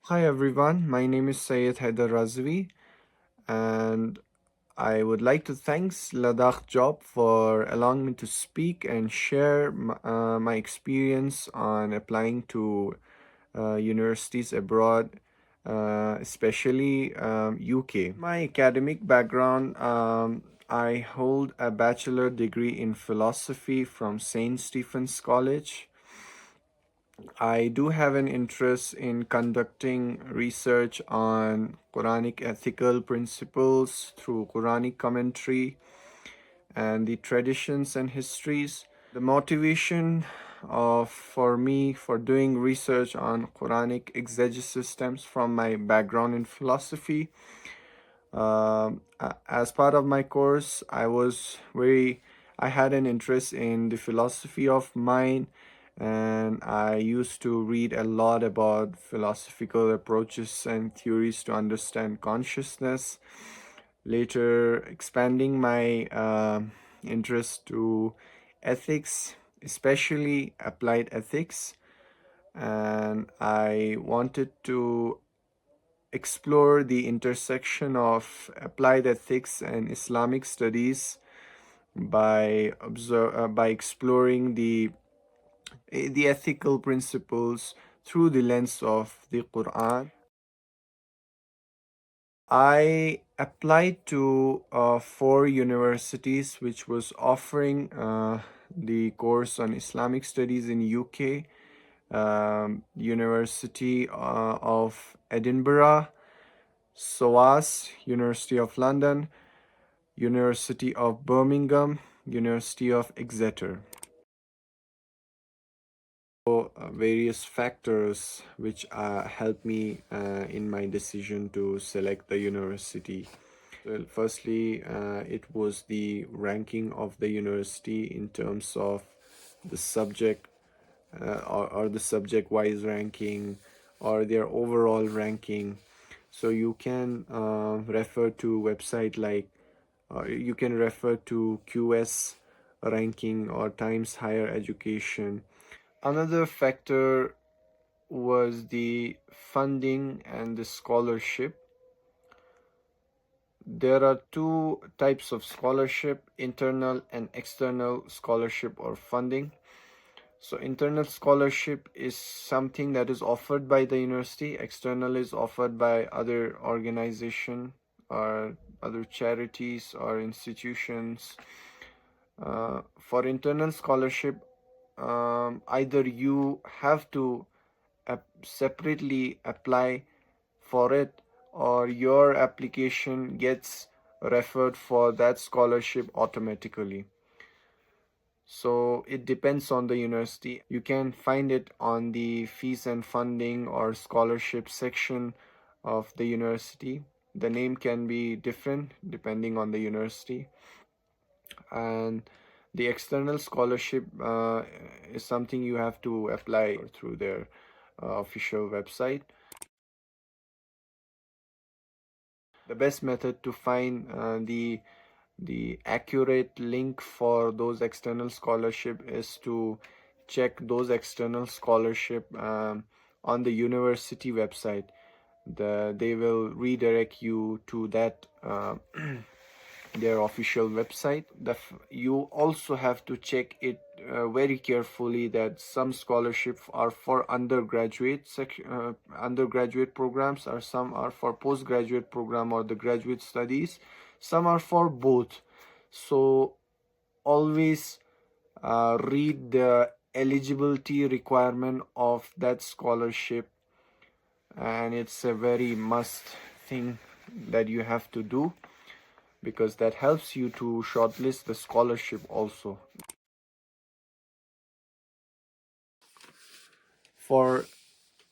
Hi everyone, my name is Syed Haider Razivi, and I would like to thank Ladakh Job for allowing me to speak and share my experience on applying to universities abroad, especially UK. My academic background, I hold a bachelor degree in philosophy from St. Stephen's College. I do have an interest in conducting research on Quranic ethical principles through Quranic commentary and the traditions and histories. The motivation for me for doing research on Quranic exegesis stems from my background in philosophy. As part of my course, I had an interest in the philosophy of mind, and I used to read a lot about philosophical approaches and theories to understand consciousness. Later, expanding my interest to ethics, especially applied ethics, and I wanted to explore the intersection of applied ethics and Islamic studies by exploring the ethical principles through the lens of the Quran. I applied to four universities which was offering the course on Islamic studies in UK. University of Edinburgh, SOAS, University of London, University of Birmingham, University of Exeter. Various factors which helped me in my decision to select the university. Well, firstly, it was the ranking of the university in terms of the subject or the subject wise ranking or their overall ranking. So you can refer to website like you can refer to QS ranking or Times Higher Education. Another factor was the funding and the scholarship. There are two types of scholarship: internal and external scholarship or funding. So internal scholarship is something that is offered by the university. External is offered by other organization or other charities or institutions. For internal scholarship, either you have to separately apply for it, or your application gets referred for that scholarship automatically. So it depends on the university. You can find it on the fees and funding or scholarship section of the university. The name can be different depending on the university. And the external scholarship is something you have to apply through their official website. The best method to find the accurate link for those external scholarship is to check those external scholarship on the university website. They will redirect you to that their official website. You also have to check it very carefully that some scholarships are for undergraduate programs, or some are for postgraduate program or the graduate studies. Some are for both. So always read the eligibility requirement of that scholarship, and it's a very must thing that you have to do, because that helps you to shortlist the scholarship also. For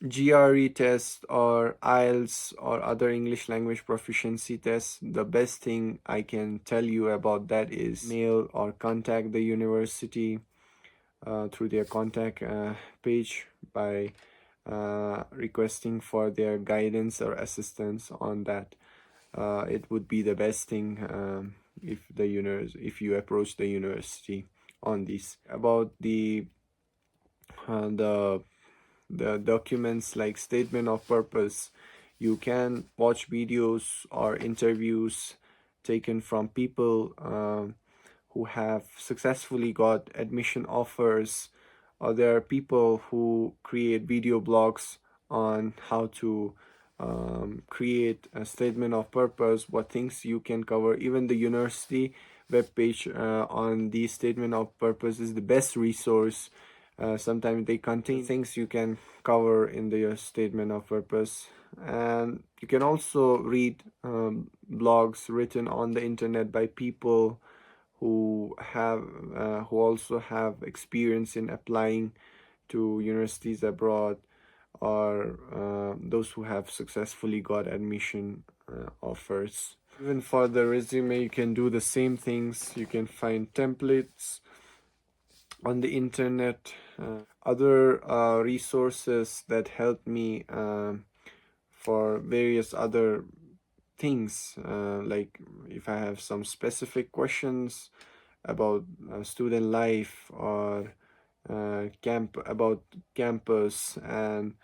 GRE test or IELTS or other English language proficiency tests, the best thing I can tell you about that is mail or contact the university through their contact page by requesting for their guidance or assistance on that. It would be the best thing if you approach the university on this. About the the documents like statement of purpose. You can watch videos or interviews taken from people who have successfully got admission offers, or there are people who create video blogs on how to create a statement of purpose, what things you can cover. Even the university webpage on the statement of purpose is the best resource. Sometimes they contain things you can cover in the statement of purpose. And you can also read blogs written on the internet by people who also have experience in applying to universities abroad, or those who have successfully got admission offers. Even for the resume, you can do the same things. You can find templates on the internet, other resources that help me for various other things, like if I have some specific questions about student life, or about campus and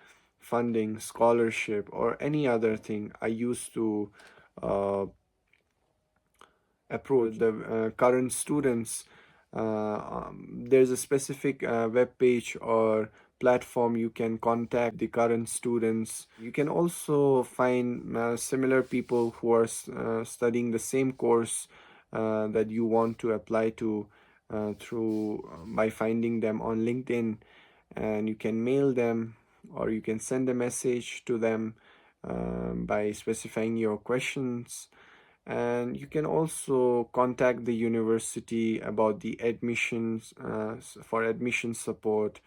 funding, scholarship, or any other thing, I used to uh, approach the current students. There's a specific web page or platform you can contact the current students. You can also find similar people who are studying the same course that you want to apply to through by finding them on LinkedIn, and you can mail them or you can send a message to them by specifying your questions. And you can also contact the university about the admissions, for admission support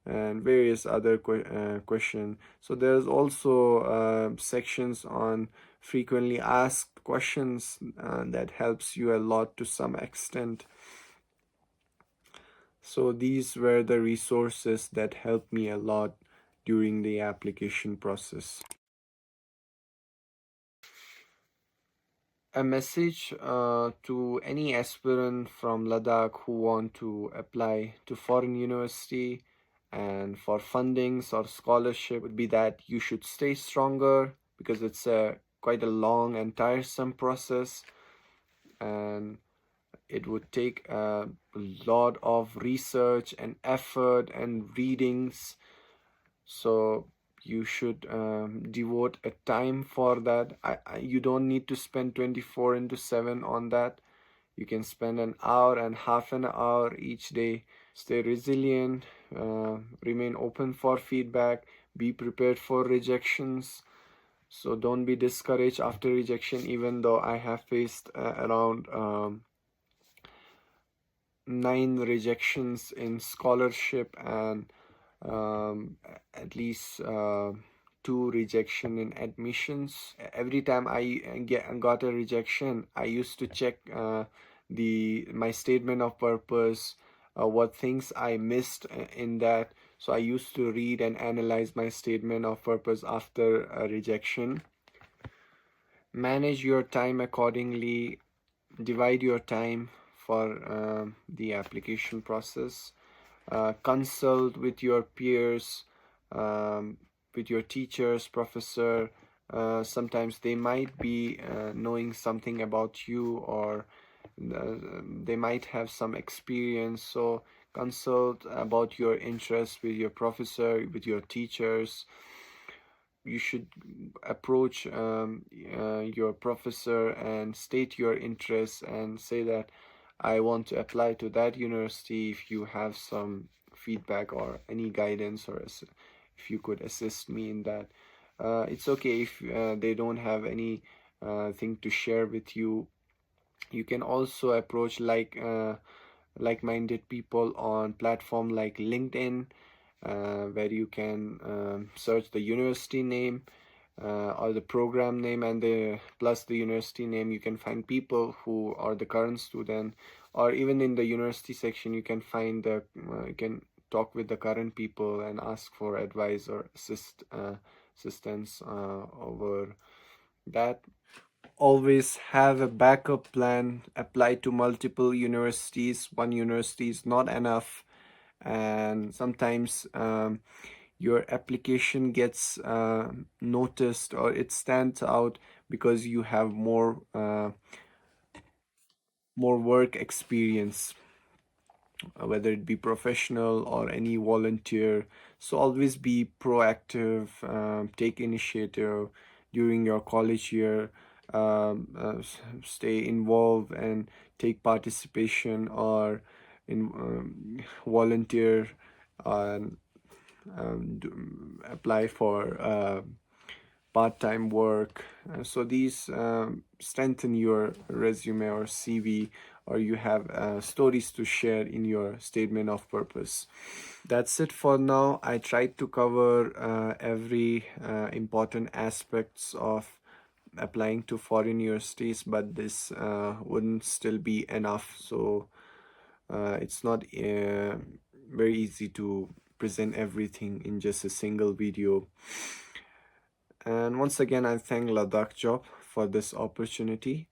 and various other questions. So there's also sections on frequently asked questions that helps you a lot to some extent. So these were the resources that helped me a lot during the application process. A message to any aspirant from Ladakh who want to apply to foreign university and for fundings or scholarship would be that you should stay stronger, because it's a quite a long and tiresome process, and it would take a lot of research and effort and readings. So you should devote a time for that. You don't need to spend 24 into 7 on that. You can spend an hour and half an hour each day. Stay resilient, remain open for feedback, be prepared for rejections. So don't be discouraged after rejection, even though I have faced around 9 rejections in scholarship, and at least 2 rejection in admissions. Every time I got a rejection, I used to check my statement of purpose, what things I missed in that. So I used to read and analyze my statement of purpose after a rejection. Manage your time accordingly. Divide your time for the application process. Consult with your peers, with your teachers, professor. Sometimes they might be knowing something about you, or they might have some experience. So consult about your interests with your professor, with your teachers. You should approach your professor and state your interests and say that I want to apply to that university. If you have some feedback or any guidance, or if you could assist me in that. It's okay if they don't have any thing to share with you. You can also approach like-minded people on platform like LinkedIn, where you can search the university name or the program name, and the plus the university name. You can find people who are the current student, or even in the university section you can find you can talk with the current people and ask for advice or assistance over that. Always have a backup plan. Apply to multiple universities. One university is not enough, and sometimes your application gets noticed, or it stands out because you have more work experience, whether it be professional or any volunteer. So always be proactive, take initiative during your college year, stay involved and take participation or in volunteer, and apply for part-time work. So these strengthen your resume or CV, or you have stories to share in your statement of purpose. That's it for now. I tried to cover every important aspects of applying to foreign universities, but this wouldn't still be enough. So it's not very easy to present everything in just a single video. And once again, I thank Ladakh Job for this opportunity.